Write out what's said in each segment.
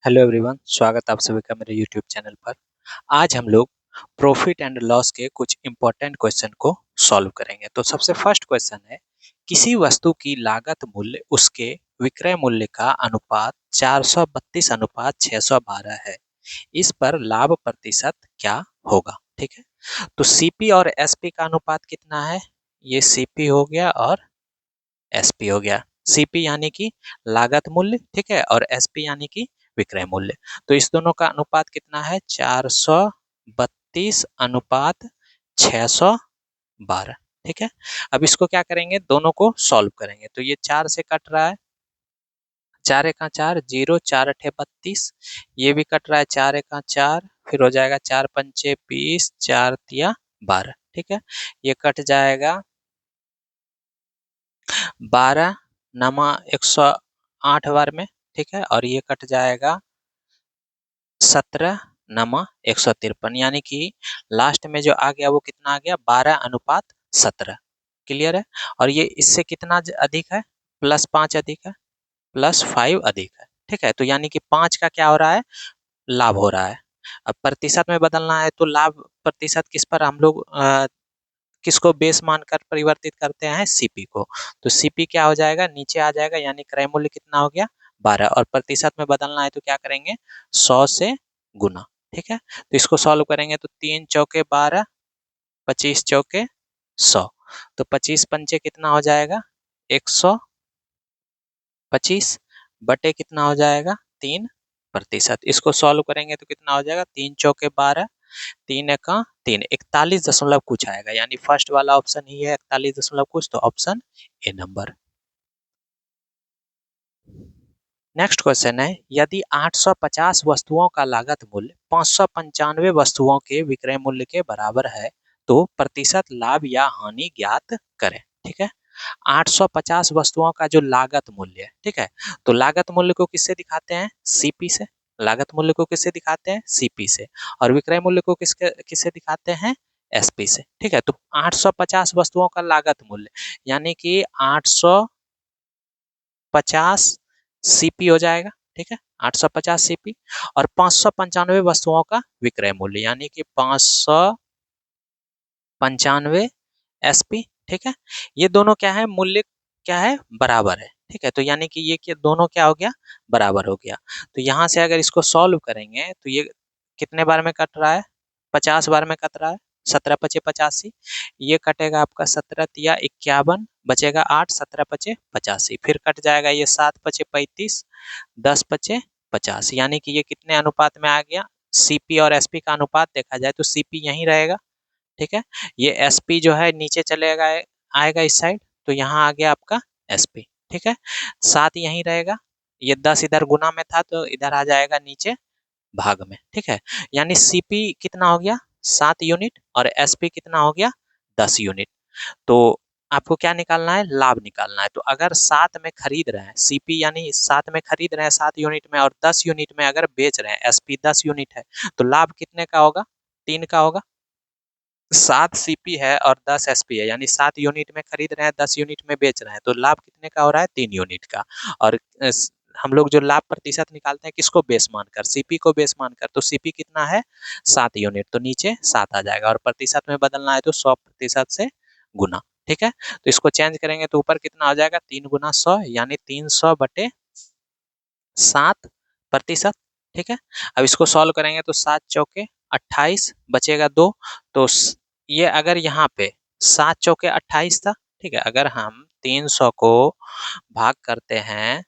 Hello everyone, स्वागत आप सभी का मेरे यूट्यूब चैनल पर। आज हम लोग प्रॉफिट एंड लॉस के कुछ इंपॉर्टेंट क्वेश्चन को सॉल्व करेंगे। तो सबसे फर्स्ट क्वेश्चन है, किसी वस्तु की लागत मूल्य उसके विक्रय मूल्य का अनुपात 432 अनुपात 612 है। इस पर लाभ प्रतिशत क्या होगा? ठीक है, तो सीपी और एसपी का अनुपात कितना है? ये सीपी हो गया और एसपी हो गया। सीपी यानी कि लागत मूल्य, ठीक है, और एसपी यानी कि विक्रय मूल्य। तो इस दोनों का अनुपात कितना है? 432 अनुपात 612। ठीक है, अब इसको क्या करेंगे, दोनों को सॉल्व करेंगे। तो ये 4 से कट रहा है, 4 एका 4 0, 4 अठे 32। ये भी कट रहा है, 4 एका 4, फिर हो जाएगा 4 पंचे 20, 4 तिया 12। ठीक है, ये कट जाएगा 12 नमा 108 बार में। ठीक है, और ये कट जाएगा 17 नमा 153, यानी कि लास्ट में जो आ गया वो कितना आ गया? 12 अनुपात 17। क्लियर है? और ये इससे कितना अधिक है? +5 अधिक है, +5 अधिक है। ठीक है, तो यानी कि 5 का क्या हो रहा है? लाभ हो रहा है। अब प्रतिशत में बदलना है, तो लाभ प्रतिशत किस पर हम लोग किसको बेस मानकर परिवर्तित करते हैं? सीपी को। तो सीपी क्या हो जाएगा? नीचे आ जाएगा, यानी क्रय मूल्य कितना हो गया? 12। और प्रतिशत में बदलना है तो क्या करेंगे? 100 से गुना। ठीक है, तो इसको सॉल्व करेंगे तो 3 चौके 12, 25 चौके 100। तो 25 पंचे कितना हो जाएगा? 125 बटे कितना हो जाएगा? 3%। इसको सॉल्व करेंगे तो कितना हो जाएगा? 3 चौके 12, 3 एका 3, 41 दशमलव कुछ आएगा, यानी फर्स्ट वाला ऑप्शन ही है 41 दशमलव कुछ, तो option A number. Next question है, यदि 850 वस्तुओं का लागत मूल्य 595 वस्तुओं के विक्रय मूल्य के बराबर है तो प्रतिशत लाभ या हानि ज्ञात करें। ठीक है, 850 वस्तुओं का जो लागत मूल्य है, ठीक है, तो लागत मूल्य को किससे दिखाते हैं? सीपी से। लागत मूल्य को किससे दिखाते हैं? सीपी से। और विक्रय मूल्य को किससे दिखाते हैं? एसपी से। ठीक है, तो 850 वस्तुओं का लागत मूल्य यानी कि 850 सीपी हो जाएगा। ठीक है, 850 सीपी। और 595 वस्तुओं का विक्रय मूल्य यानी कि 595 एसपी। ठीक है, ये दोनों क्या है? मूल्य क्या है? बराबर है। ठीक है, तो यानी कि ये दोनों क्या हो गया? बराबर हो गया। तो यहां से अगर इसको सॉल्व करेंगे तो ये कितने बार में कट रहा है? 50 बार में कट रहा है। 17 पचे 85, ये कटेगा आपका 17 तिया 51, बचेगा 8, 17 पचे 85, फिर कट जाएगा ये 7 पचे 35, 10 पचे 50, यानी कि ये कितने अनुपात में आ गया? सीपी और एसपी का अनुपात देखा जाए तो सीपी यहीं रहेगा। ठीक है, ये एसपी जो है नीचे चलेगा, आएगा इस साइड, तो यहाँ आ गया आपका एसपी। ठीक है, 7 यहीं रहेगा, ये 10 इधर गुना में था तो इधर आ जाएगा नीचे भाग में। ठीक है, यानी सीपी कितना हो गया? 7 यूनिट, और एसपी कितना हो गया? 10 यूनिट। तो आपको क्या निकालना है? लाभ निकालना है। तो अगर 7 में खरीद रहे हैं, सीपी यानी 7 में खरीद रहे हैं 7 यूनिट में, और 10 यूनिट में अगर बेच रहे हैं, एसपी 10 यूनिट है, तो लाभ कितने का होगा? 3 का होगा। 7 सीपी है और 10 एसपी है, यानी 7 यूनिट में खरीद रहे हैं, 10 यूनिट में बेच रहे हैं, तो लाभ कितने का हो रहा है? 3 यूनिट का। और हम लोग जो लाभ प्रतिशत निकालते हैं किसको बेस मानकर? सीपी को बेस मानकर। तो सीपी कितना है? 7 यूनिट, तो नीचे 7 आ जाएगा। और प्रतिशत में बदलना है तो 100% से गुना। ठीक है, तो इसको चेंज करेंगे तो ऊपर कितना हो जाएगा? 3 गुना 100, यानी 300 बटे 7%। ठीक है, अब इसको सॉल्व करेंगे तो 7 चौके 28, बचेगा 2। तो ये अगर यहाँ पे 7 चौके 28 था, ठीक है, अगर हम 300 को भाग करते हैं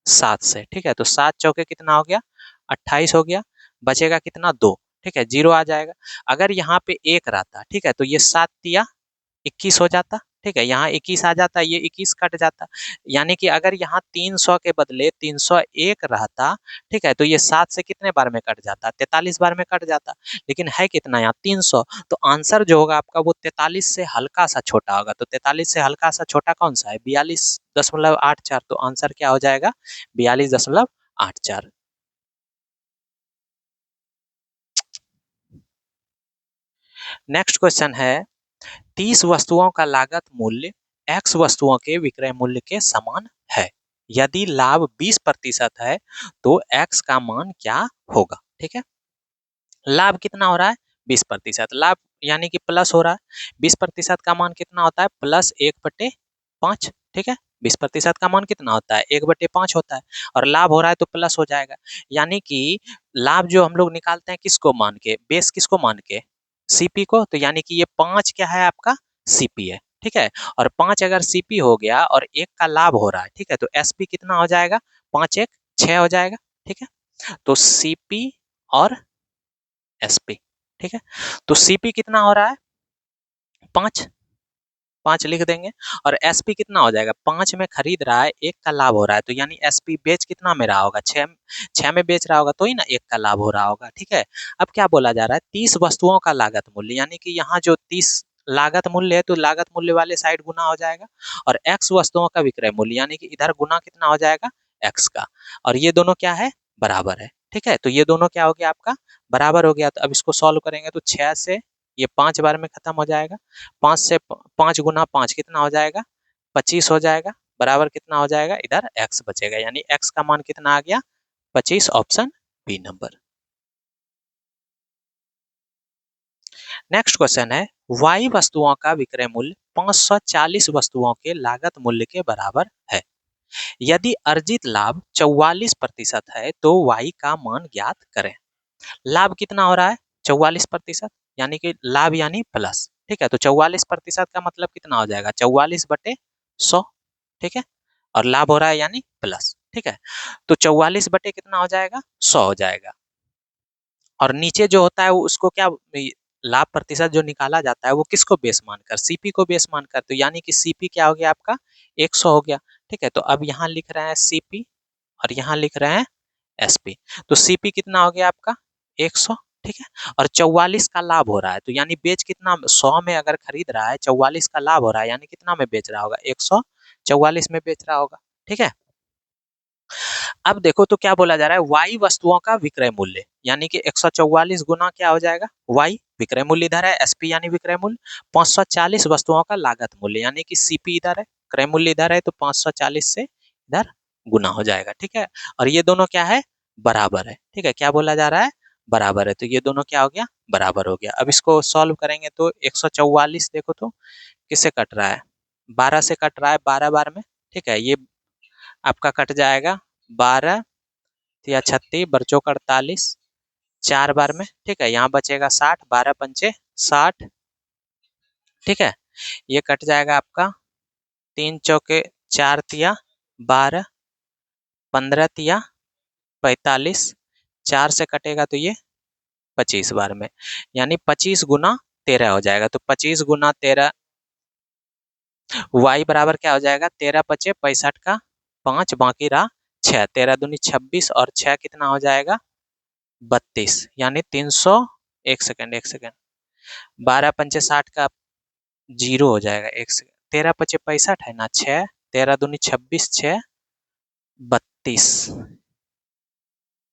7 से, ठीक है, तो 7 चौके कितना हो गया? 28 हो गया, बचेगा कितना? 2। ठीक है, 0 आ जाएगा। अगर यहाँ पे 1 रहता, ठीक है, तो ये 7 तिया 21 हो जाता। ठीक है, यहाँ 21 आ जाता, ये 21 कट जाता, यानी कि अगर यहाँ 300 के बदले 301 रहता, ठीक है, तो ये 7 से कितने बार में कट जाता? 43 बार में कट जाता। लेकिन है कितना यहाँ? 300। तो आंसर जो होगा आपका वो 43 से हल्का सा छोटा होगा। तो 43 से हल्का सा छोटा कौन सा है? 42.84। तो आंसर क्या हो जाएगा? 42.84। नेक्स्ट क्वेश्चन है, 30 वस्तुओं का लागत मूल्य एक्स वस्तुओं के विक्रय मूल्य के समान है। यदि लाभ 20% है तो x का मान क्या होगा। ठीक है, लाभ कितना हो रहा है 20%, लाभ यानी कि प्लस हो रहा है। 20% का मान कितना होता है प्लस 1/5। ठीक है, 20% का मान कितना होता है 1/5 होता है, और लाभ हो रहा है तो प्लस हो जाएगा। यानी कि लाभ जो हम लोग निकालते हैं किसको मान के, बेस किसको मान के, सीपी को। तो यानी कि ये 5 क्या है आपका सीपी है। ठीक है, और 5 अगर सीपी हो गया और 1 का लाभ हो रहा है, ठीक है, तो एसपी कितना हो जाएगा 5 1 6 हो जाएगा। ठीक है, तो सीपी और एसपी। ठीक है, तो सीपी कितना हो रहा है 5, 5 लिख देंगे, और एसपी कितना हो जाएगा 5 में खरीद रहा है 1 का लाभ हो रहा है, तो यानी एसपी बेच कितना में रहा होगा 6 में बेच रहा होगा, तो ही ना 1 का लाभ हो रहा होगा। ठीक है, अब क्या बोला जा रहा है 30 वस्तुओं का लागत मूल्य, यानी कि यहाँ जो 30 लागत मूल्य है तो लागत मूल्य वाले साइड गुना हो जाएगा, और x वस्तुओं का विक्रय मूल्य यानी कि इधर गुना कितना हो जाएगा x का, और ये दोनों क्या है बराबर है। ठीक है, तो ये दोनों क्या हो गया आपका बराबर हो गया। तो अब इसको सॉल्व करेंगे तो 6 से ये 5 बार में खत्म हो जाएगा, 5 से 5 गुना 5 कितना हो जाएगा 25 हो जाएगा, बराबर कितना हो जाएगा इधर x बचेगा, यानी x का मान कितना आ गया 25, option B number. Next question है y वस्तुओं का विक्रय मूल्य 540 वस्तुओं के लागत मूल्य के बराबर है। यदि अर्जित लाभ 44% है तो y का मान ज्ञात करें। लाभ कितना हो रहा है 44%, यानी कि लाभ यानी प्लस। ठीक है, तो 44% का मतलब कितना हो जाएगा 44/100। ठीक है, और लाभ हो रहा है यानी प्लस। ठीक है, तो 44 बटे कितना हो जाएगा 100 हो जाएगा, और नीचे जो होता है वो उसको क्या लाभ प्रतिशत जो निकाला जाता है वो किसको बेस मानकर सीपी को बेस मानकर, तो यानी कि सीपी क्या हो गया आपका 100 हो गया। ठीक है, तो अब यहाँ लिख रहे हैं सीपी और यहाँ लिख रहे हैं एसपी, तो सीपी कितना हो गया आपका 100। ठीक है, और 44 का लाभ हो रहा है, तो यानी बेच कितना 100 में अगर खरीद रहा है 44 का लाभ हो रहा है, यानी कितना में बेच रहा होगा 144 में बेच रहा होगा। ठीक है, अब देखो तो क्या बोला जा रहा है वाई वस्तुओं का विक्रय मूल्य, यानी कि 144 गुना क्या हो जाएगा वाई विक्रय मूल्य इधर है, एसपी यानी विक्रय मूल्य, 540 वस्तुओं का लागत मूल्य यानी कि सीपी इधर है, क्रय मूल्य इधर है, तो 540 से इधर गुना हो जाएगा। ठीक है, और ये दोनों क्या है बराबर है। ठीक है, क्या बोला जा रहा है बराबर है, तो ये दोनों क्या हो गया बराबर हो गया। अब इसको सॉल्व करेंगे तो 144 देखो तो किससे कट रहा है 12 से कट रहा है 12 बार में। ठीक है, ये आपका कट जाएगा 12 या 36 बरचों का 48 4 बार में। ठीक है, यहाँ बचेगा 60, 12 पंचे 60। ठीक है, ये कट जाएगा आपका 3 चौके 4 तिया 12, 15 तिया 45, 4 से कटेगा तो ये 25 बार में, यानी 25 गुना 13 हो जाएगा, तो 25 गुना 13 y बराबर क्या हो जाएगा 13 पचे 65 का 5 बाकी रहा 6, 13 दूनी 26 और 6 कितना हो जाएगा 32, यानी 300। एक सेकंड एक सेकंड, 12 पंचे 60 का 0 हो जाएगा, एक सेकंड 13 पचे 65 है ना 6, 13 दूनी 26 6 32,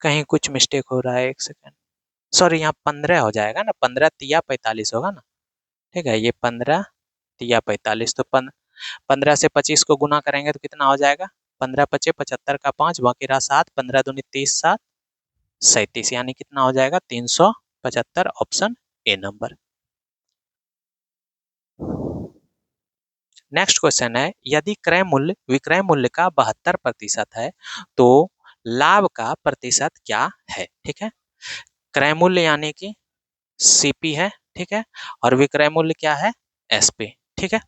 कहीं कुछ मिस्टेक हो रहा है एक सेकंड, सॉरी यहाँ 15 हो जाएगा ना, 15 तिया 45 होगा ना। ठीक है, ये 15 तिया 45, तो 15 से 25 को गुना करेंगे तो कितना हो जाएगा 15 पचे 75 का 5 बाकी रहा 7, 15 दूनी 30 7 37, यानी कितना हो जाएगा 375, option A number. Next question है यदि क्रय मूल्य विक्रय मूल्य का 72% है तो लाभ का प्रतिशत क्या है। ठीक है, क्रय मूल्य यानी कि सीपी है। ठीक है, और विक्रय मूल्य क्या है एसपी। ठीक है,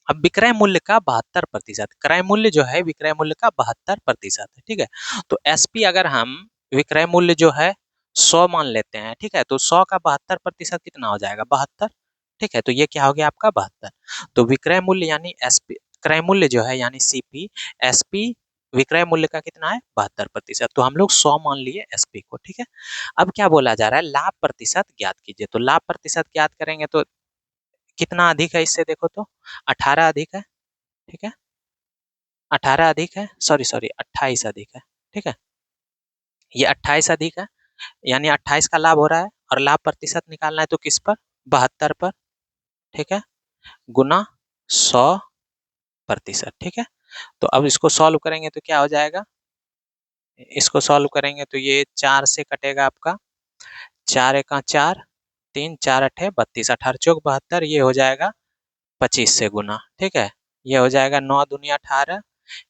अब विक्रय मूल्य का 72%, क्रय मूल्य जो है विक्रय मूल्य का 72% है। ठीक है, तो एसपी अगर हम विक्रय मूल्य जो है 100 मान लेते हैं, ठीक है, तो 100 का 72% कितना हो जाएगा 72। ठीक है, तो ये क्या हो गया आपका 72, तो विक्रय मूल्य यानी एसपी क्रय मूल्य जो है यानी सीपी एसपी विक्रय मूल्य का कितना है 72%, तो हम लोग 100 मान लिए एसपी को। ठीक है, अब क्या बोला जा रहा है लाभ प्रतिशत ज्ञात कीजिए, तो लाभ प्रतिशत ज्ञात करेंगे तो कितना अधिक है इससे देखो तो 18 अधिक है। ठीक है, 18 अधिक है, सॉरी सॉरी 28 अधिक है। ठीक है, ये 28 अधिक है, यानी 28 का लाभ हो रहा है, और लाभ प्रतिशत निकालना है तो किस पर 72 पर। ठीक है, गुना 100%। ठीक है, तो अब इसको सॉल्व करेंगे तो क्या हो जाएगा, इसको सॉल्व करेंगे तो ये 4 से कटेगा आपका, 4 एका 4, 3 4 अठे 32, 18 चौक 72, ये हो जाएगा 25 से गुना, ठीक है। ये हो जाएगा 9 दूनी 18,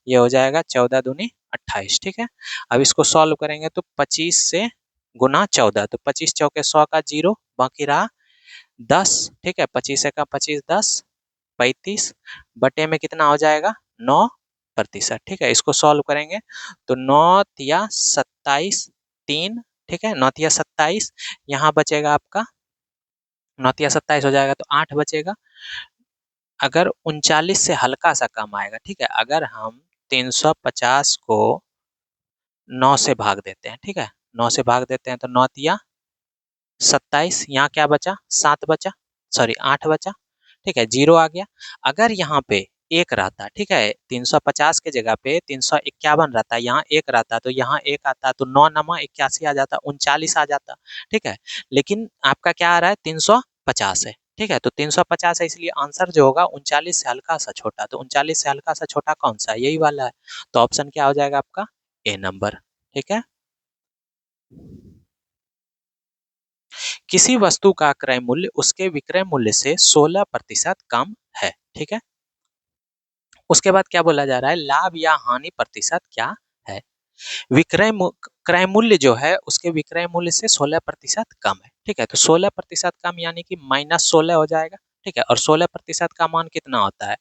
ये हो जाएगा 14 दूनी 28, ठीक है। अब इसको सॉल्व करेंगे तो 25 से गुना 14, तो 25 चौके 100 का 0, बाकी रहा 10, ठीक है। 25 का 25 10, 35 बटे में कितना हो जाएगा 9%, ठीक है। इसको सॉल्व करेंगे तो 9 तिया 27 3, ठीक है। 9 तिया 27, यहाँ बचेगा आपका 9 तिया 27 हो जाएगा तो 8 बचेगा। अगर 39 से हल्का सा कम आएगा, ठीक है, अगर हम 350 को 9 से भाग देते हैं, ठीक है, 9 से भाग देते हैं तो 9 तिया 27, यहाँ क्या बचा 7 बचा, सॉरी 8 बचा, ठीक है, 0 आ गया। अगर यहाँ पे एक रहता, ठीक है, 350 के जगह पे 351 रहता, यहाँ एक रहता तो यहाँ एक आता तो 9 नमा 81 आ जाता, 39 आ जाता, ठीक है। लेकिन आपका क्या आ रहा है 350 है, ठीक है, तो 350 है, इसलिए आंसर जो होगा 39 से हल्का सा छोटा, तो 39 से हल्का सा छोटा कौन सा है, यही वाला है। तो ऑप्शन क्या हो जाएगा आपका ए नंबर, ठीक है। किसी वस्तु का क्रय मूल्य उसके विक्रय मूल्य से 16% कम है, ठीक है। उसके बाद क्या बोला जा रहा है, लाभ या हानि प्रतिशत क्या है। क्रय मूल्य जो है उसके विक्रय मूल्य से 16% कम है, ठीक है। तो 16% कम यानी कि -16 हो जाएगा, ठीक है। और 16% का मान कितना होता है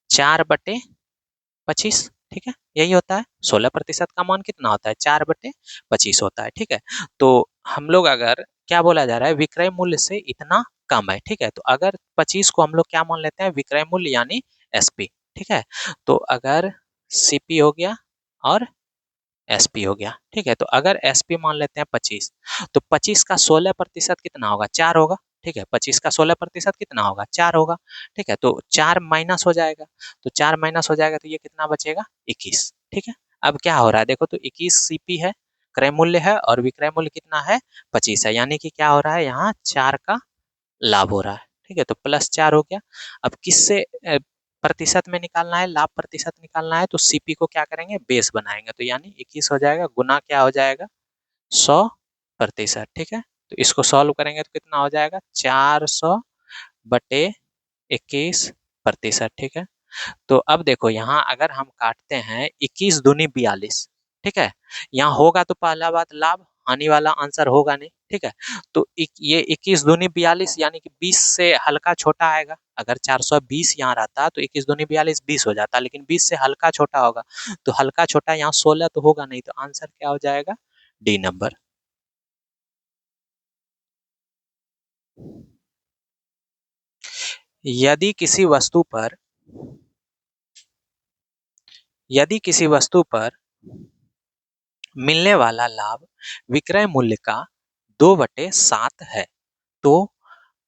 4/25, ठीक है, यही होता है। 16% का मान कितना होता है 4/25 होता है, ठीक है। तो हम लोग अगर क्या बोला जा रहा है विक्रय मूल्य से इतना कम है, ठीक है, तो अगर 25 को हम लोग क्या मान लेते हैं विक्रय मूल्य यानी एसपी, ठीक है। तो अगर सीपी हो गया और एसपी हो गया, ठीक है। तो अगर एसपी मान लेते हैं 25, तो 25 का 16% कितना होगा 4 होगा, ठीक है। 25 का 16% कितना होगा 4 होगा, ठीक है। तो 4 माइनस हो जाएगा, तो 4 माइनस हो जाएगा तो ये कितना बचेगा 21, ठीक है। अब क्या हो रहा है देखो, तो 21 सीपी है, क्रय मूल्य है, और विक्रय मूल्य कितना है 25 है, यानी कि क्या हो रहा है यहाँ 4 का लाभ हो रहा है, ठीक है। तो +4 हो गया। अब किससे प्रतिशत में निकालना है, लाभ प्रतिशत निकालना है, तो सीपी को क्या करेंगे बेस बनाएंगे, तो यानी 21 हो जाएगा गुना क्या हो जाएगा 100%, ठीक है। तो इसको सॉल्व करेंगे तो कितना हो जाएगा 400/21%, ठीक है। तो अब देखो यहाँ अगर हम काटते हैं 21 दूनी 42, ठीक है, यहाँ होगा तो पहला बात लाभ, हानि वाला आंसर होगा नहीं, ठीक है। तो ये 21 दूनी 42 यानी कि 20 से हल्का छोटा आएगा। अगर 420 यहाँ रहता तो 21 दूनी 42 20 हो जाता, लेकिन 20 से हल्का छोटा होगा, तो हल्का छोटा यहाँ 16 तो होगा नहीं, तो आंसर क्या हो जाएगा डी नंबर। यदि किसी वस्तु पर यदि किसी वस्तु पर मिलने वाला लाभ विक्रय मूल्य का 2/7 है, तो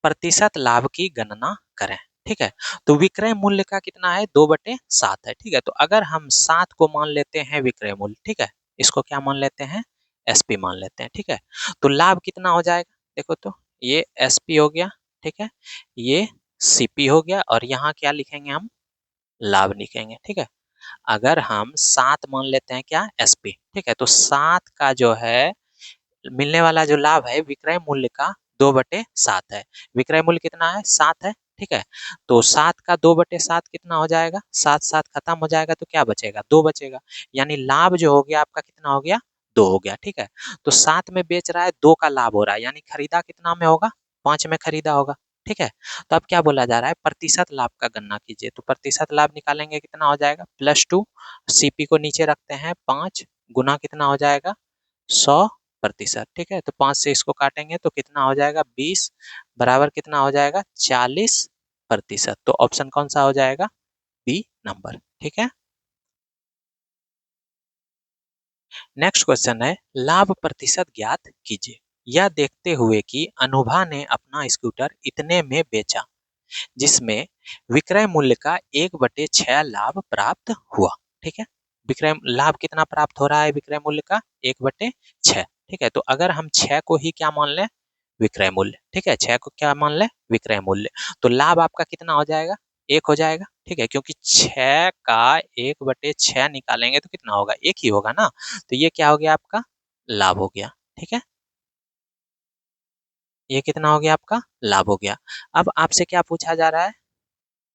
प्रतिशत लाभ की गणना करें, ठीक है। तो विक्रय मूल्य का कितना है 2/7 है, ठीक है। तो अगर हम 7 को मान लेते हैं विक्रय मूल्य, ठीक है, इसको क्या मान लेते हैं एसपी मान लेते हैं, ठीक है। तो लाभ कितना हो जाएगा देखो, तो ये एसपी हो गया, ठीक है, ये सीपी हो गया, और यहाँ क्या लिखेंगे हम लाभ लिखेंगे, ठीक है। अगर हम 7 मान लेते हैं क्या एसपी, ठीक है, तो 7 का जो है मिलने वाला जो लाभ है विक्रय मूल्य का 2/7 है। विक्रय मूल्य कितना है 7 है, ठीक है। तो 7 का 2/7 कितना हो जाएगा, 7 7 खत्म हो जाएगा तो क्या बचेगा 2 बचेगा, यानी लाभ जो हो गया आपका कितना हो गया 2 हो गया, ठीक है। तो 7 में बेच रहा है 2 का लाभ हो रहा है, यानी खरीदा कितना में होगा 5 में खरीदा होगा, ठीक है। तो अब क्या बोला जा रहा है प्रतिशत लाभ का गणना कीजिए, तो प्रतिशत लाभ निकालेंगे कितना हो जाएगा +2, सीपी को नीचे रखते हैं 5 गुना कितना हो जाएगा 100%, ठीक है। तो 5 से इसको काटेंगे तो कितना हो जाएगा 20 बराबर कितना हो जाएगा 40%, तो ऑप्शन कौन सा हो जाएगा बी नंबर, ठीक है। नेक्स्ट क्वेश्चन है लाभ प्रतिशत ज्ञात कीजिए, यह देखते हुए कि अनुभा ने अपना स्कूटर इतने में बेचा जिसमें विक्रय मूल्य का 1/6 लाभ प्राप्त हुआ, ठीक है। विक्रय लाभ कितना प्राप्त हो रहा है विक्रय मूल्य का 1/6, ठीक है। तो अगर हम 6 को ही क्या मान लें विक्रय मूल्य, ठीक है, 6 को क्या मान लें विक्रय मूल्य, तो लाभ आपका कितना हो जाएगा 1 हो जाएगा, ठीक है, क्योंकि 6 का 1/6 निकालेंगे तो कितना होगा, 1 ही होगा ना। तो ये क्या हो गया आपका, लाभ हो गया, ठीक है। ये कितना हो गया आपका, लाभ हो गया। अब आपसे क्या पूछा जा रहा है,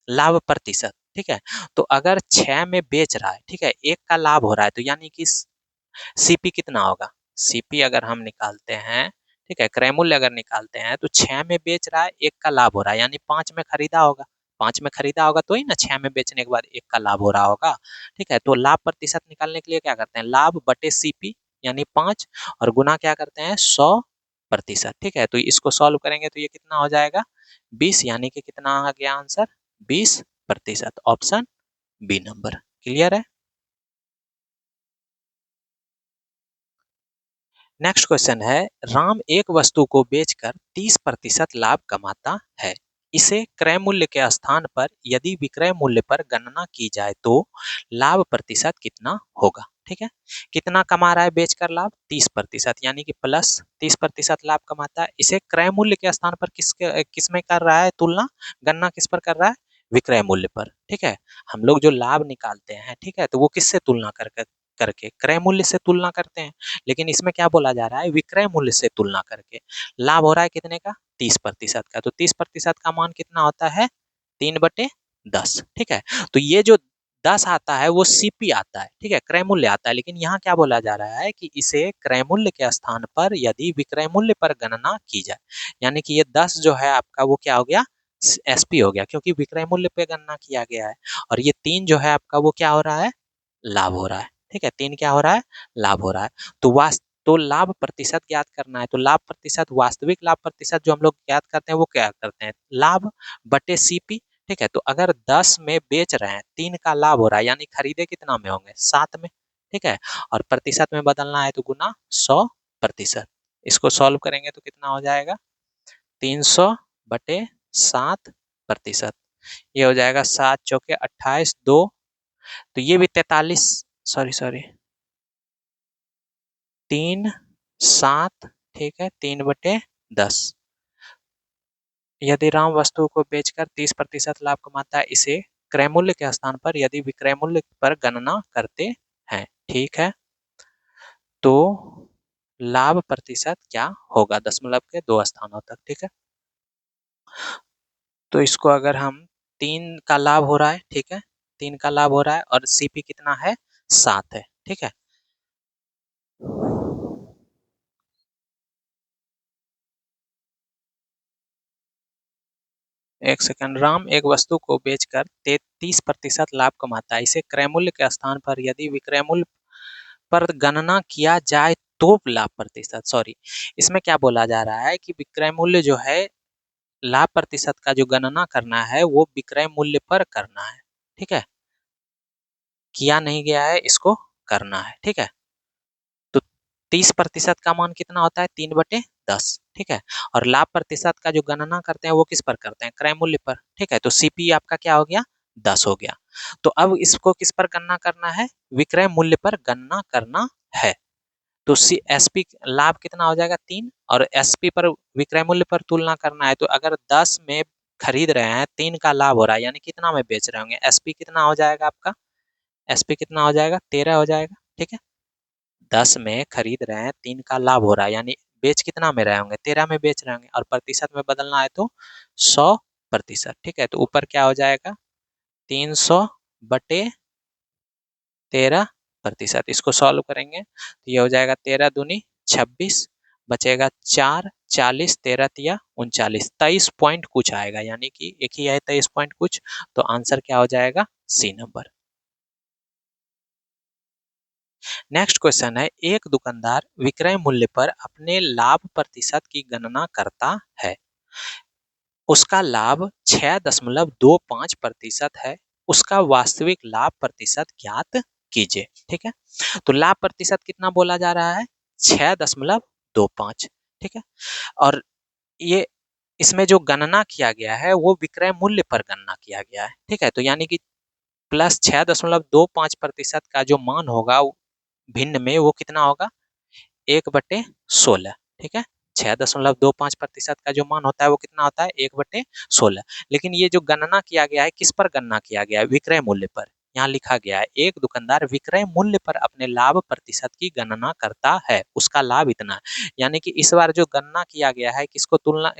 लाभ प्रतिशत, ठीक है। तो अगर 6 में बेच रहा है, ठीक है, 1 का लाभ हो रहा है, तो यानी कि सीपी कितना होगा, सीपी अगर हम निकालते हैं, ठीक है, क्रय मूल्य अगर निकालते हैं तो 6 में बेच रहा है, 1 का लाभ हो रहा है, यानी 5 में खरीदा होगा, 5 में खरीदा होगा तो ही ना 6 में बेचने के बाद 1 का लाभ हो रहा होगा, ठीक है। तो लाभ प्रतिशत निकालने के लिए क्या करते हैं, लाभ बटे सीपी यानी 5 और गुना क्या करते हैं, 100%, ठीक है। तो इसको सॉल्व करेंगे तो ये कितना हो जाएगा, 20, यानी कि कितना आ गया answer, 20%, option B number. Clear है। नेक्स्ट क्वेश्चन है, राम एक वस्तु को बेचकर 30% लाभ कमाता है। इसे क्रय मूल्य के स्थान पर यदि विक्रय मूल्य पर गणना की जाए तो लाभ प्रतिशत कितना होगा, ठीक है। कितना कमा रहा है बेचकर लाभ, 30%, यानी कि प्लस 30% लाभ कमाता है। इसे क्रय मूल्य के स्थान पर किस में कर रहा है तुलना, गणना किस पर कर रहा है, विक्रय मूल्य पर, ठीक है। हम लोग जो लाभ निकालते हैं, ठीक है, तो वो किससे तुलना करके करके क्रय मूल्य से तुलना करते हैं। लेकिन इसमें क्या बोला जा रहा है, विक्रय मूल्य से तुलना करके। लाभ हो रहा है कितने का, 30% का, तो 30% का मान कितना होता है, 3/10, ठीक है। तो ये जो 10 आता है वो सीपी आता है, ठीक है, क्रय मूल्य आता है। लेकिन यहाँ क्या बोला जा रहा है कि इसे क्रय मूल्य के स्थान पर यदि विक्रय मूल्य पर गणना की जाए, यानी कि ये 10 जो है आपका वो क्या हो गया, एसपी हो गया, क्योंकि विक्रय मूल्य पे गणना किया गया है। और ये 3 जो है आपका वो क्या हो रहा है, लाभ हो रहा है, ठीक है, 3 क्या हो रहा है, लाभ हो रहा है। तो तो लाभ प्रतिशत ज्ञात करना है, तो लाभ प्रतिशत, वास्तविक लाभ प्रतिशत जो हम लोग ज्ञात करते हैं वो क्या करते हैं, लाभ बटे सीपी, ठीक है। तो अगर 10 में बेच रहे हैं, 3 का लाभ हो रहा है, यानी खरीदे कितना में होंगे, 7 में, ठीक है। और प्रतिशत में बदलना है तो गुना 100%। इसको सॉल्व करेंगे तो कितना हो जाएगा, 300/7%। ये हो जाएगा 7 चौके 28, 2, तो ये भी 43, सॉरी सॉरी 3, 7, ठीक है, 3/10। यदि राम वस्तु को बेचकर 30% लाभ कमाता है, इसे क्रय मूल्य के स्थान पर यदि विक्रय मूल्य पर गणना करते हैं, ठीक है, तो लाभ प्रतिशत क्या होगा, दशमलव के 2 स्थानों तक, ठीक है। तो इसको अगर हम 3 का लाभ हो रहा है, ठीक है, 3 का लाभ हो रहा है और सीपी कितना है, 7 है, ठीक है। एक सेकंड, राम एक वस्तु को बेचकर 33% लाभ कमाता है, इसे क्रय मूल्य के स्थान पर यदि विक्रय मूल्य पर गणना किया जाए तो लाभ प्रतिशत, सॉरी, इसमें क्या बोला जा रहा है कि विक्रय मूल्य जो है, लाभ प्रतिशत का जो गणना करना है वो विक्रय मूल्य पर करना है, ठीक है, किया नहीं गया है, इसको करना है, ठीक है। तो 30% का मान कितना होता है, 3/10, ठीक है। और लाभ प्रतिशत का जो गणना करते हैं वो किस पर करते हैं, क्रय मूल्य पर, ठीक है। तो सीपी आपका क्या हो गया, 10 हो गया। तो अब इसको किस पर गणना करना है, विक्रय मूल्य पर गणना करना है। तो सी एसपी लाभ कितना हो जाएगा, 3, और एसपी पर विक्रय मूल्य पर तुलना करना है। तो अगर 10 में खरीद रहे हैं, 3 का लाभ हो रहा है, यानी कितना में बेच रहे होंगे, एसपी कितना हो जाएगा आपका, एसपी कितना हो जाएगा, 13 हो जाएगा, ठीक है। 10 में खरीद रहे हैं, 3 का लाभ हो रहा है, यानी बेच कितना में रहे होंगे, 13 में बेच रहे होंगे, और प्रतिशत में बदलना है तो 100%, ठीक है। तो ऊपर क्या हो जाएगा, 300/13%। इसको सॉल्व करेंगे तो ये हो जाएगा 13 दूनी 26, बचेगा 4, 40, 13 तिया 39, 23 पॉइंट कुछ आएगा, यानी कि एक ही है 23 पॉइंट कुछ। तो आंसर क्या हो जाएगा, सी नंबर। नेक्स्ट क्वेश्चन है, एक दुकानदार विक्रय मूल्य पर अपने लाभ प्रतिशत की गणना करता है, उसका लाभ 6.25% है, उसका वास्तविक लाभ प्रतिशत ज्ञात कीजिए, ठीक है। तो लाभ प्रतिशत कितना बोला जा रहा है, 6.25, ठीक है। और ये इसमें जो गणना किया गया है वो विक्रय मूल्य पर गणना किया गया है, ठीक है। तो यानी कि प्लस 6.25% का जो मान होगा भिन्न में वो कितना होगा, 1/16, ठीक है। 6.25% का जो मान होता है वो कितना होता है 1/16। लेकिन ये जो गणना किया गया है किस पर गणना किया गया है, विक्रय मूल्य पर। यहाँ लिखा गया है एक दुकानदार विक्रय मूल्य पर अपने लाभ प्रतिशत की गणना करता है, उसका लाभ इतना है। यानी कि इस बार जो गणना किया गया है किसको तुलना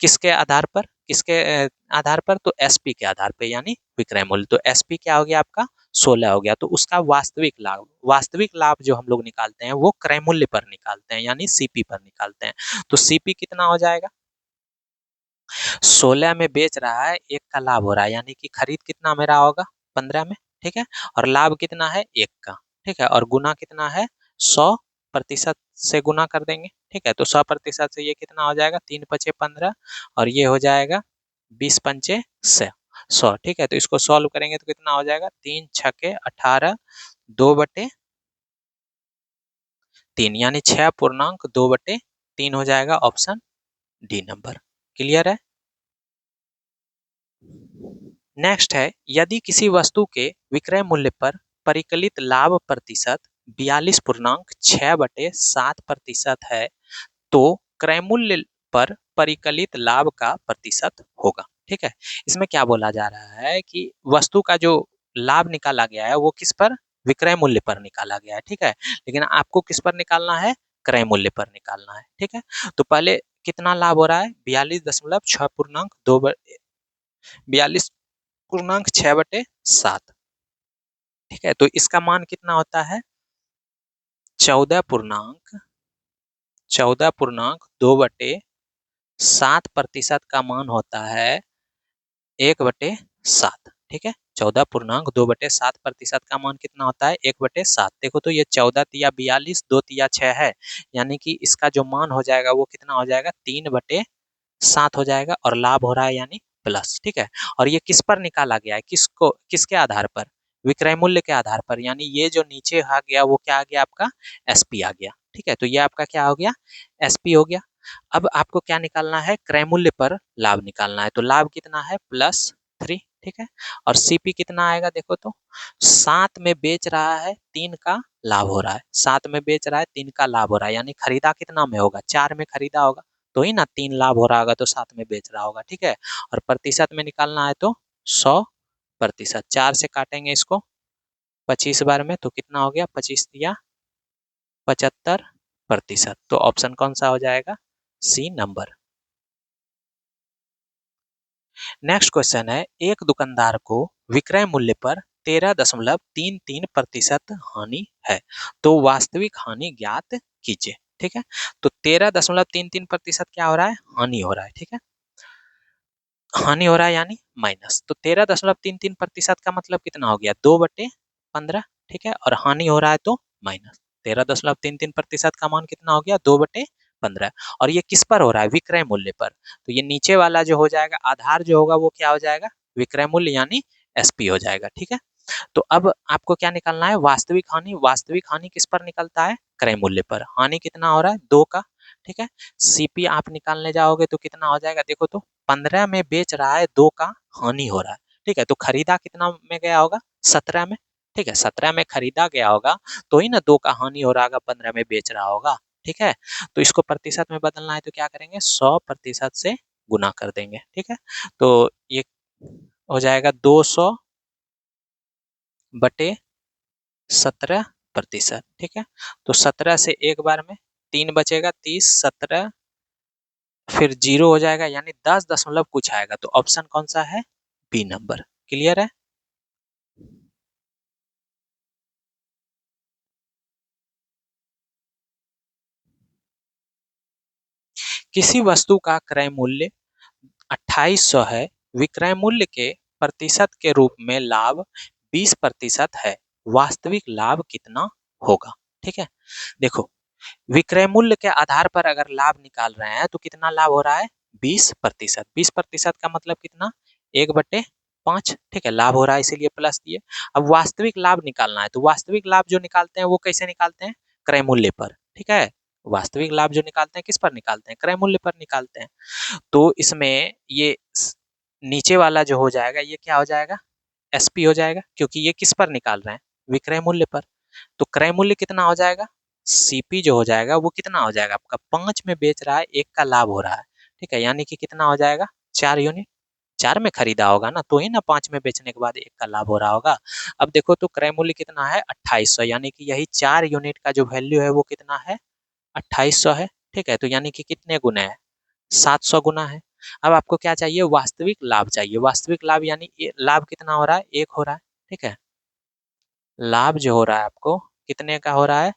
किसके आधार पर, किसके आधार पर, तो एसपी के आधार पर, यानी विक्रय मूल्य। तो एसपी क्या हो गया आपका 16 हो गया। तो उसका वास्तविक लाभ जो हम लोग निकालते हैं वो क्रय मूल्य पर निकालते हैं, यानी सीपी पर निकालते हैं। तो सीपी कितना हो जाएगा, 16 में बेच रहा है, एक का लाभ हो रहा है, यानी कि खरीद कितना मेरा होगा 15 में, ठीक है, और लाभ कितना है एक का, ठीक है, और गुना कितना है 100% से गुना कर देंगे, ठीक है। तो 100% से ये कितना हो जाएगा 3×5=15 और ये हो जाएगा 20×5=100, ठीक है। तो इसको सॉल्व करेंगे तो कितना हो जाएगा 3×6=18, 2/3, यानी 6.2/3 हो जाएगा ऑप्शन डी नंबर। क्लियर है। नेक्स्ट है, यदि किसी वस्तु के विक्रय मूल्य पर परिकलित लाभ प्रतिशत 42.6/7% है तो क्रय मूल्य पर परिकलित लाभ का प्रतिशत होगा, ठीक है। इसमें क्या बोला जा रहा है कि वस्तु का जो लाभ निकाला गया है वो किस पर, विक्रय मूल्य पर निकाला गया है, ठीक है। लेकिन आपको किस पर निकालना है, क्रय मूल्य पर निकालना है, ठीक है। तो पहले कितना लाभ हो रहा है 42.6/7, ठीक है। तो इसका मान कितना होता है 14.2/7% का मान होता है 1/7, ठीक है। 14.2/7% का मान कितना होता है 1/7। देखो तो ये 14 तिया 42, 2 तिया 6 है, यानी कि इसका जो मान हो जाएगा वो कितना हो जाएगा 3/7 हो जाएगा, और लाभ हो रहा है यानी प्लस, ठीक है। और ये किस पर निकाला गया है, किसको, किसके आधार पर, विक्रय मूल्य के आधार पर, यानी ये जो नीचे आ गया वो क्या आ गया आपका एसपी आ गया, ठीक है। तो ये आपका क्या हो गया एसपी हो गया। अब आपको क्या निकालना है, क्रय मूल्य पर लाभ निकालना है। तो लाभ कितना है +3, ठीक है। और सीपी कितना आएगा देखो तो 7 में बेच रहा है 3 का लाभ हो रहा है, 7 में बेच रहा है 3 का लाभ हो रहा है, यानी खरीदा कितना में होगा 4 में खरीदा होगा, तो ही ना 3 लाभ हो रहा होगा तो 7 में बेच रहा होगा, ठीक है। और प्रतिशत में निकालना है तो 100%, 4 से काटेंगे इसको 25 बार में तो कितना हो गया 25 या 75%। तो ऑप्शन कौन सा हो जाएगा सी नंबर। नेक्स्ट क्वेश्चन है, एक दुकानदार को विक्रय मूल्य पर 13.33% हानि है तो वास्तविक हानि ज्ञात कीजिए, ठीक है। तो 13.33% क्या हो रहा है हानि हो रहा है, ठीक है, हानि हो रहा है यानी माइनस। तो 13.33% का मतलब कितना हो गया 2/15, ठीक है, और हानि हो रहा है तो माइनस। 13.33% का मान कितना हो गया 2/15, और ये किस पर हो रहा है विक्रय मूल्य पर। तो ये नीचे वाला जो हो जाएगा आधार जो होगा वो क्या हो जाएगा विक्रय मूल्य यानी एसपी हो जाएगा, ठीक है। तो अब आपको क्या निकालना है वास्तविक हानि। वास्तविक हानि किस पर निकलता है क्रय मूल्य पर। हानि कितना हो रहा है 2 का, ठीक है। सीपी आप निकालने जाओगे तो कितना हो जाएगा देखो तो 15 में बेच रहा है 2 का हानि हो रहा है, ठीक है। तो खरीदा कितना में गया होगा 17 में, ठीक है, 17 में खरीदा गया होगा तो ही ना 2 का हानि हो रहा होगा 15 में बेच रहा होगा, ठीक है। तो इसको प्रतिशत में बदलना है तो क्या करेंगे 100% से गुना कर देंगे, ठीक है। तो ये हो जाएगा 200/17%, ठीक है। तो 17 से एक बार में 3 बचेगा 30, 17 फिर 0 हो जाएगा, यानी 10 दशमलव कुछ आएगा। तो ऑप्शन कौन सा है बी नंबर। क्लियर है। किसी वस्तु का क्रय मूल्य 2800 है, विक्रय मूल्य के प्रतिशत के रूप में लाभ 20% है, वास्तविक लाभ कितना होगा, ठीक है। देखो विक्रय मूल्य के आधार पर अगर लाभ निकाल रहे हैं तो कितना लाभ हो रहा है 20%। 20% का मतलब कितना 1/5, ठीक है, लाभ हो रहा है इसीलिए प्लस दिए। अब वास्तविक लाभ निकालना है तो वास्तविक लाभ जो निकालते हैं वो कैसे निकालते हैं क्रय मूल्य पर, ठीक है। वास्तविक लाभ जो निकालते हैं किस पर निकालते हैं क्रय मूल्य पर निकालते हैं। तो इसमें ये नीचे वाला जो हो जाएगा ये क्या हो जाएगा एसपी हो जाएगा, क्योंकि ये किस पर निकाल रहे हैं विक्रय मूल्य पर। तो क्रय मूल्य कितना हो जाएगा सीपी जो हो जाएगा वो कितना हो जाएगा आपका, 5 में बेच रहा है, 1 का लाभ हो रहा है, ठीक है, यानी कि कितना हो जाएगा, 4 यूनिट। 4 में खरीदा होगा ना, तो ही ना 5 में बेचने के बाद 1 का लाभ हो रहा होगा। अब देखो तो क्रय मूल्य कितना है, 2800, यानी कि यही 4 यूनिट का जो वैल्यू है वो कितना है, 2800 है, ठीक है। तो यानी कि कितने गुना है, 700 गुना है। अब आपको क्या चाहिए, वास्तविक लाभ चाहिए। वास्तविक लाभ यानी लाभ कितना हो रहा है, 1 हो रहा है, ठीक है। लाभ जो हो रहा है आपको कितने का हो रहा है,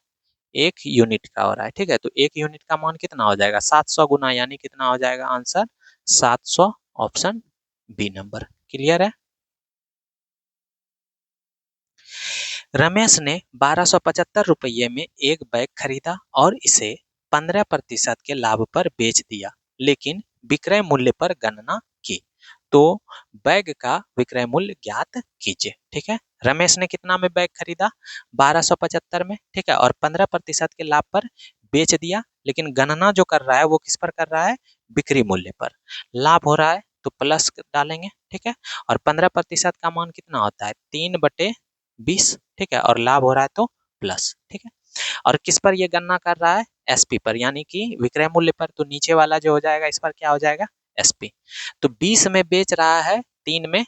1 यूनिट का हो रहा है, ठीक है। तो 1 यूनिट का मान कितना हो जाएगा, 700 गुना, यानी कितना हो जाएगा answer 700, option B number. Clear है। रमेश ने 1275 रुपये में एक बैग खरीदा और इसे 15% के लाभ पर बेच दिया, लेकिन विक्रय मूल्य पर गणना की, तो बैग का विक्रय मूल्य ज्ञात कीजिए, ठीक है। रमेश ने कितना में बैग खरीदा, 1275 में, ठीक है, और 15% के लाभ पर बेच दिया, लेकिन गणना जो कर रहा है वो किस पर कर रहा है, बिक्री मूल्य पर। लाभ हो रहा है तो प्लस डालेंगे, ठीक है, और 15% का मान कितना होता है, 3/20, ठीक है, और लाभ हो रहा है तो प्लस, ठीक है। और किस पर ये गणना कर रहा है, एसपी पर, यानी कि विक्रय मूल्य पर, तो नीचे वाला जो हो जाएगा इस पर क्या हो जाएगा, एसपी। तो 20 में बेच रहा है, 3 में,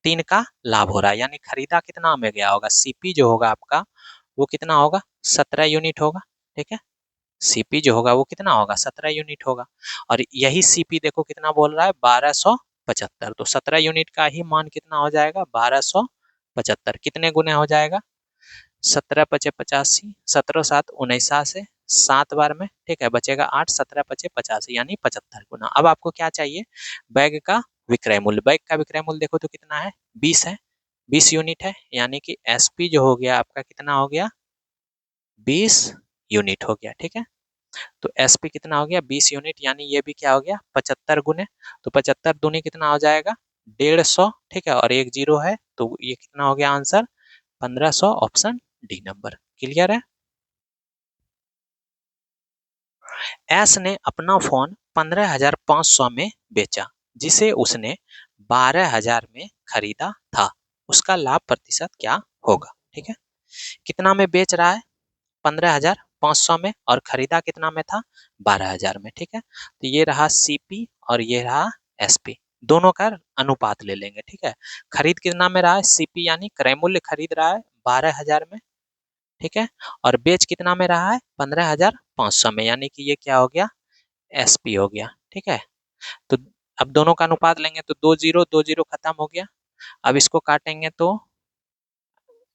3 का लाभ हो रहा है, यानी खरीदा कितना में गया होगा, सीपी जो होगा आपका वो कितना होगा, 17 यूनिट होगा, ठीक है। सीपी जो होगा वो कितना होगा, 17 यूनिट होगा। और यही सीपी देखो कितना बोल रहा है, 1275, तो 17 यूनिट का ही मान कितना हो जाएगा, 1275, कितने गुने हो जाएगा, 17×5 = 85, 17×7 = 79, 7 बार में, ठीक है, बचेगा 8, 17×5 = 85, यानी 75 गुना। अब आपको क्या चाहिए, बैग का विक्रय मूल्य। बैग का विक्रय मूल्य देखो तो कितना है, 20 है, 20 यूनिट है, यानी कि एसपी जो हो गया आपका कितना हो गया, 20 यूनिट हो गया, ठीक है। तो एसपी कितना हो गया, 20 यूनिट, यानी ये भी क्या हो गया, 75 गुने। तो 75 दूनी कितना हो जाएगा, 150, ठीक है, और एक जीरो है, तो ये कितना हो गया answer, 1500, option D number. Clear है। एस ने अपना फोन 15,500 में बेचा, जिसे उसने 12,000 में खरीदा था, उसका लाभ प्रतिशत क्या होगा, ठीक है। कितना में बेच रहा है, 15,500 में, और खरीदा कितना में था, 12,000 में, ठीक है। तो ये रहा सीपी और ये रहा एसपी, दोनों का अनुपात ले लेंगे, ठीक है। खरीद कितना में रहा है, सीपी यानी क्रय मूल्य खरीद रहा है 12,000 में, ठीक है, और बेच कितना में रहा है, 15,500 में, यानी कि ये क्या हो गया, एसपी हो गया, ठीक है। तो अब दोनों का अनुपात लेंगे तो 2 जीरो 2 जीरो खत्म हो गया। अब इसको काटेंगे तो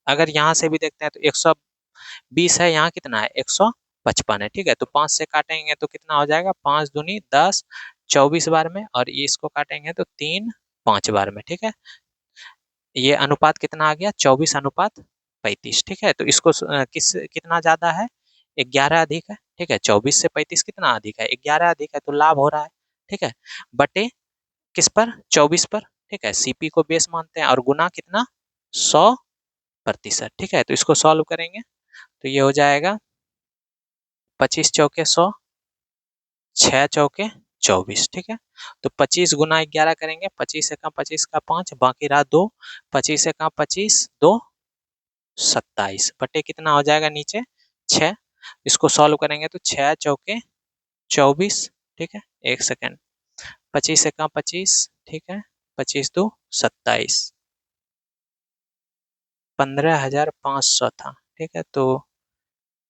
अगर यहाँ से भी देखते हैं तो 120 है, यहाँ कितना है, 155 है, ठीक है। तो 5 से काटेंगे तो कितना हो जाएगा, 5 दूनी 10, 24 बार में, और ये इसको काटेंगे तो 3 5 बार में, ठीक है। ये अनुपात कितना आ गया, 24:35, ठीक है। तो इसको कितना ज्यादा है, 11 अधिक है, ठीक है। 24 से 35 कितना अधिक है, 11 अधिक है, तो लाभ हो रहा है, ठीक है, बटे किस पर, 24 पर, ठीक है। सीपी को बेस मानते हैं, और गुना कितना, 100%, ठीक है। तो इसको सॉल्व करेंगे तो ये हो जाएगा 25 × 4 = 100, 6 × 4 = 24, ठीक है। तो 25 गुना 11 करेंगे, 25 × 5 = 5, बाकी रहा 2, 25 × 5 = 2, 27 बटे कितना हो जाएगा नीचे, 6। इसको सॉल्व करेंगे तो 6 × 4 = 24, ठीक है। एक सेकेंड, 25 × 25, ठीक है, 25×2 = 27, 15,500 था, ठीक है। तो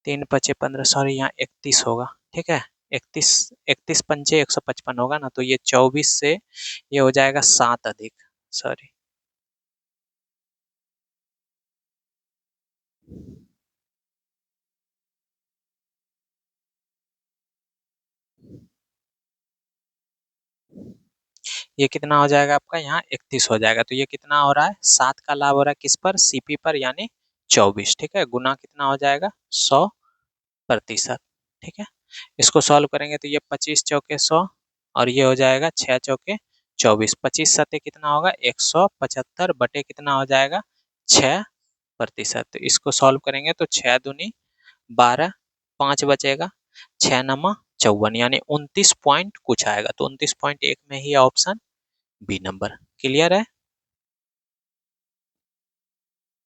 3×5 = 15, सॉरी यहाँ 31 होगा, ठीक है। 31, 31×5 = 155 होगा ना, तो ये 24 से ये हो जाएगा 7 अधिक, सॉरी। ये कितना हो जाएगा आपका, यहाँ 31 हो जाएगा। तो ये कितना हो रहा है, 7 का लाभ हो रहा है किस पर, सीपी पर, यानी 24, ठीक है, गुना कितना हो जाएगा, 100%, ठीक है। इसको सॉल्व करेंगे तो ये 25 × 4 = 100, और ये हो जाएगा 6 × 4 = 24, 25 कितना होगा, 175 बटे कितना हो जाएगा, 6%। तो इसको सॉल्व करेंगे तो 6 दूनी 12, 5 बचेगा, 6×9 = 54, यानी 29 पॉइंट कुछ आएगा, तो 29.1 में ही ऑप्शन बी नंबर। क्लियर है।